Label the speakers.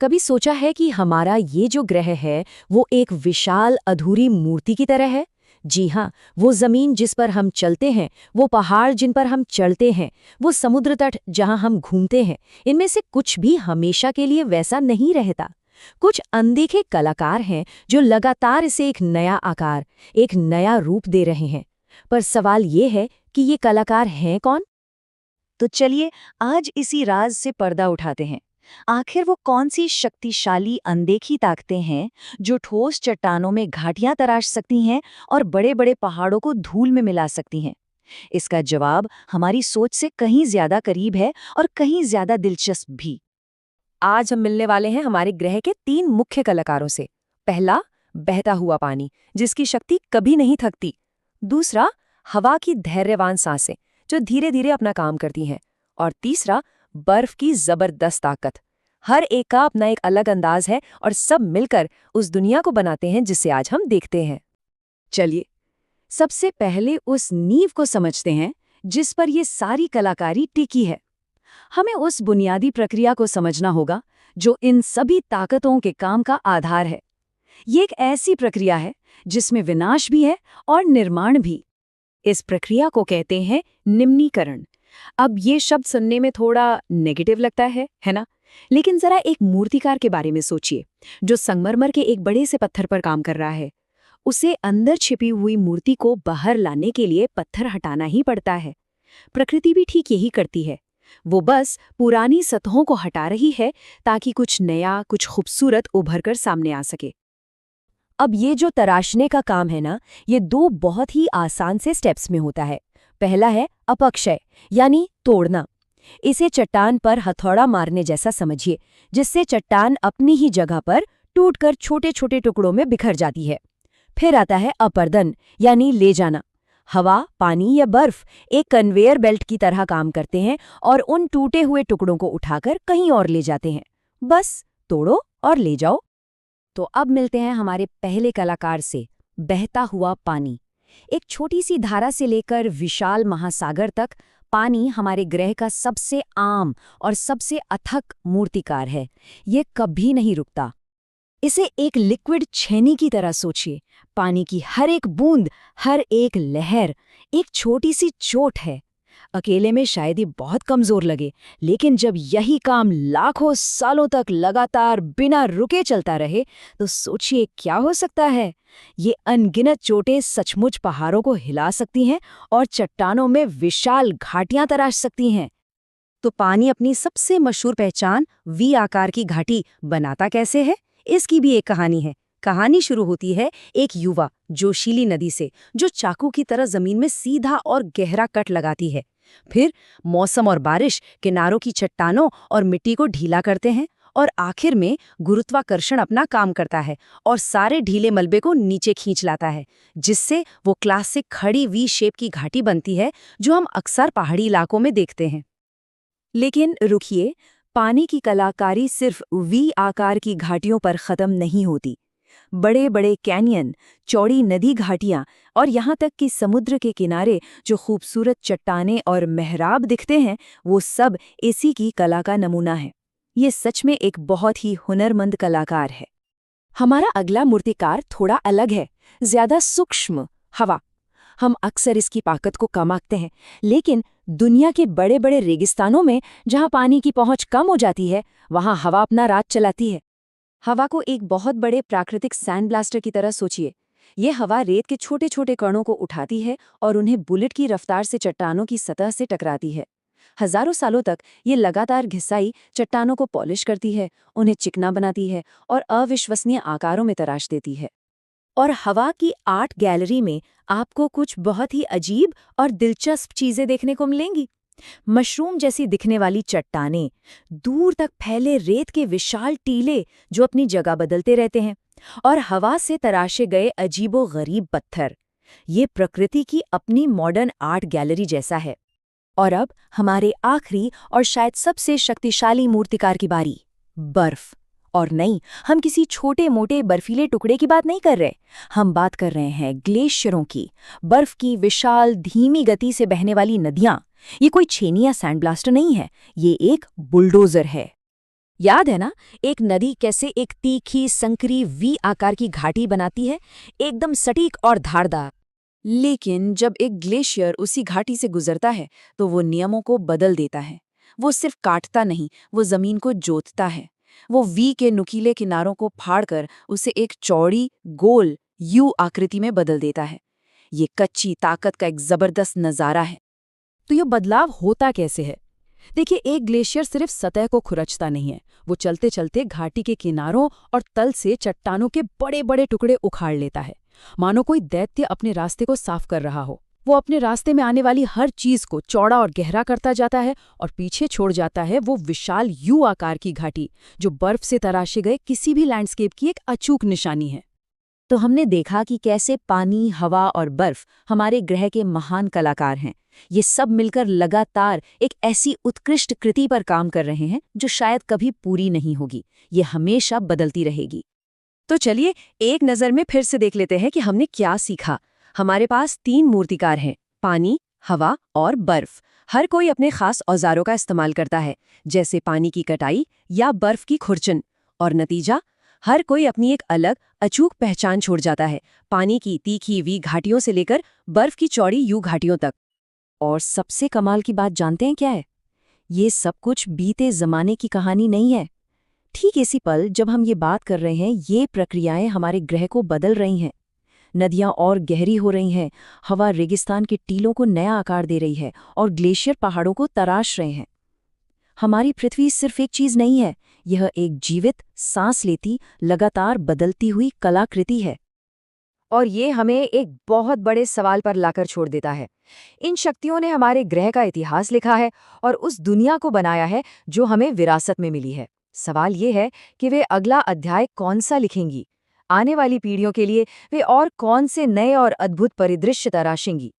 Speaker 1: कभी सोचा है कि हमारा ये जो ग्रह है वो एक विशाल अधूरी मूर्ति की तरह है। जी हाँ, वो जमीन जिस पर हम चलते हैं, वो पहाड़ जिन पर हम चढ़ते हैं, वो समुद्र तट जहाँ हम घूमते हैं, इनमें से कुछ भी हमेशा के लिए वैसा नहीं रहता। कुछ अनदेखे कलाकार हैं जो लगातार इसे एक नया आकार, एक नया रूप दे रहे हैं। पर सवाल ये है कि ये कलाकार हैं कौन?
Speaker 2: तो चलिए आज इसी राज से पर्दा उठाते हैं। आखिर वो कौन सी शक्तिशाली अनदेखी ताकतें हैं जो ठोस चट्टानों में घाटियां तराश सकती हैं और बड़े बड़े पहाड़ों को धूल में मिला सकती हैं। इसका जवाब हमारी सोच से कहीं ज्यादा करीब है और कहीं ज्यादा दिलचस्प भी।
Speaker 1: आज हम मिलने वाले हैं हमारे ग्रह के 3 मुख्य कलाकारों से। पहला, बहता हुआ पानी, जिसकी शक्ति कभी नहीं थकती। दूसरा, हवा की धैर्यवान सांसें, जो धीरे धीरे अपना काम करती हैं। और तीसरा, बर्फ की जबरदस्त ताकत। हर एक का अपना एक अलग अंदाज है और सब मिलकर उस दुनिया को बनाते हैं जिसे आज हम देखते हैं। चलिए, सबसे पहले उस नींव को समझते हैं जिस पर ये सारी कलाकारी टिकी है। हमें उस बुनियादी प्रक्रिया को समझना होगा जो इन सभी ताकतों के काम का आधार है। ये एक ऐसी प्रक्रिया है जिसमें विनाश भी है और निर्माण भी। इस प्रक्रिया को कहते हैं निम्नीकरण। अब ये शब्द सुनने में थोड़ा नेगेटिव लगता है ना? लेकिन जरा एक मूर्तिकार के बारे में सोचिए, जो संगमरमर के एक बड़े से पत्थर पर काम कर रहा है। उसे अंदर छिपी हुई मूर्ति को बाहर लाने के लिए पत्थर हटाना ही पड़ता है। प्रकृति भी ठीक यही करती है। वो बस पुरानी सतहों को हटा रही है ताकि कुछ नया, कुछ खूबसूरत उभर कर सामने आ सके। अब ये जो तराशने का काम है ना, ये 2 बहुत ही आसान से स्टेप्स में होता है। पहला है अपक्षय, यानी तोड़ना। इसे चट्टान पर हथौड़ा मारने जैसा समझिए, जिससे चट्टान अपनी ही जगह पर टूटकर छोटे छोटे टुकड़ों में बिखर जाती है। फिर आता है अपर्दन, यानी ले जाना। हवा, पानी या बर्फ एक कन्वेयर बेल्ट की तरह काम करते हैं और उन टूटे हुए टुकड़ों को उठाकर कहीं और ले जाते हैं। बस तोड़ो और ले जाओ। तो अब मिलते हैं हमारे पहले कलाकार से, बहता हुआ पानी। एक छोटी सी धारा से लेकर विशाल महासागर तक पानी हमारे ग्रह का सबसे आम और सबसे अथक मूर्तिकार है। ये कभी नहीं रुकता। इसे एक लिक्विड छेनी की तरह सोचिए। पानी की हर एक बूंद, हर एक लहर एक छोटी सी चोट है। अकेले में शायद ही बहुत कमजोर लगे, लेकिन जब यही काम लाखों सालों तक लगातार बिना रुके चलता रहे, तो सोचिए क्या हो सकता है। ये अनगिनत चोटें सचमुच पहाड़ों को हिला सकती हैं और चट्टानों में विशाल घाटियां तराश सकती हैं। तो पानी अपनी सबसे मशहूर पहचान वी आकार की घाटी बनाता कैसे है, इसकी भी एक कहानी है। कहानी शुरू होती है एक युवा जोशीली नदी से, जो चाकू की तरह जमीन में सीधा और गहरा कट लगाती है। फिर मौसम और बारिश किनारों की चट्टानों और मिट्टी को ढीला करते हैं, और आखिर में गुरुत्वाकर्षण अपना काम करता है और सारे ढीले मलबे को नीचे खींच लाता है, जिससे वो क्लासिक खड़ी वी शेप की घाटी बनती है जो हम अक्सर पहाड़ी इलाकों में देखते हैं। लेकिन रुकिए, पानी की कलाकारी सिर्फ वी आकार की घाटियों पर खत्म नहीं होती। बड़े बड़े कैनियन, चौड़ी नदी घाटियां और यहाँ तक कि समुद्र के किनारे जो खूबसूरत चट्टानें और मेहराब दिखते हैं, वो सब इसी की कला का नमूना है। ये सच में एक बहुत ही हुनरमंद कलाकार है। हमारा अगला मूर्तिकार थोड़ा अलग है, ज्यादा सूक्ष्म, हवा। हम अक्सर इसकी ताकत को कम आंकते हैं, लेकिन दुनिया के बड़े बड़े रेगिस्तानों में जहाँ पानी की पहुंच कम हो जाती है, वहाँ हवा अपना राज चलाती है। हवा को एक बहुत बड़े प्राकृतिक सैंड ब्लास्टर की तरह सोचिए। ये हवा रेत के छोटे छोटे कणों को उठाती है और उन्हें बुलेट की रफ्तार से चट्टानों की सतह से टकराती है। हजारों सालों तक ये लगातार घिसाई चट्टानों को पॉलिश करती है, उन्हें चिकना बनाती है और अविश्वसनीय आकारों में तराश देती है। और हवा की आर्ट गैलरी में आपको कुछ बहुत ही अजीब और दिलचस्प चीजें देखने को मिलेंगी। मशरूम जैसी दिखने वाली चट्टानें, दूर तक फैले रेत के विशाल टीले जो अपनी जगह बदलते रहते हैं, और हवा से तराशे गए अजीबो-गरीब पत्थर। ये प्रकृति की अपनी मॉडर्न आर्ट गैलरी जैसा है। और अब हमारे आखिरी और शायद सबसे शक्तिशाली मूर्तिकार की बारी, बर्फ। और नहीं, हम किसी छोटे मोटे बर्फीले टुकड़े की बात नहीं कर रहे। हम बात कर रहे हैं ग्लेशियरों की, बर्फ की विशाल धीमी गति से बहने वाली नदियां। ये कोई छेनी या सैंड ब्लास्टर नहीं है, ये एक बुलडोजर है।
Speaker 2: याद है ना, एक नदी कैसे एक तीखी संकरी वी आकार की घाटी बनाती है, एकदम सटीक और धारदार। लेकिन जब एक ग्लेशियर उसी घाटी से गुजरता है तो वो नियमों को बदल देता है। वो सिर्फ काटता नहीं, वो जमीन को जोतता है। वो वी के नुकीले किनारों को फाड़कर उसे एक चौड़ी गोल यू आकृति में बदल देता है। ये कच्ची ताकत का एक जबरदस्त नजारा है।
Speaker 1: तो ये बदलाव होता कैसे है? देखिए, एक ग्लेशियर सिर्फ सतह को खुरचता नहीं है, वो चलते चलते घाटी के किनारों और तल से चट्टानों के बड़े बड़े टुकड़े उखाड़ लेता है, मानो कोई दैत्य अपने रास्ते को साफ कर रहा हो। वो अपने रास्ते में आने वाली हर चीज को चौड़ा और गहरा करता जाता है और पीछे छोड़ जाता है वो विशाल यू आकार की घाटी, जो बर्फ से तराशे गए किसी भी लैंडस्केप की एक अचूक निशानी है।
Speaker 2: तो हमने देखा कि कैसे पानी, हवा और बर्फ हमारे ग्रह के महान कलाकार हैं। ये सब मिलकर लगातार एक ऐसी उत्कृष्ट कृति पर काम कर रहे हैं जो शायद कभी पूरी नहीं होगी। ये हमेशा बदलती रहेगी।
Speaker 1: तो चलिए एक नज़र में फिर से देख लेते हैं कि हमने क्या सीखा। हमारे पास 3 मूर्तिकार हैं, पानी, हवा और बर्फ। हर कोई अपने खास औजारों का इस्तेमाल करता है, जैसे पानी की कटाई या बर्फ की खुरचन। और नतीजा, हर कोई अपनी एक अलग अचूक पहचान छोड़ जाता है, पानी की तीखी वी घाटियों से लेकर बर्फ की चौड़ी यू घाटियों तक।
Speaker 2: और सबसे कमाल की बात जानते हैं क्या है? ये सब कुछ बीते जमाने की कहानी नहीं है। ठीक इसी पल जब हम ये बात कर रहे हैं, ये प्रक्रियाएं हमारे ग्रह को बदल रही हैं। नदियां और गहरी हो रही हैं, हवा रेगिस्तान के टीलों को नया आकार दे रही है और ग्लेशियर पहाड़ों को तराश रहे हैं। हमारी पृथ्वी सिर्फ एक चीज नहीं है, यह एक जीवित, सांस लेती, लगातार बदलती हुई कलाकृति है।
Speaker 1: और ये हमें एक बहुत बड़े सवाल पर लाकर छोड़ देता है। इन शक्तियों ने हमारे ग्रह का इतिहास लिखा है और उस दुनिया को बनाया है जो हमें विरासत में मिली है। सवाल ये है कि वे अगला अध्याय कौन सा लिखेंगी? आने वाली पीढ़ियों के लिए वे और कौन से नए और अद्भुत परिदृश्य तराशेंगी?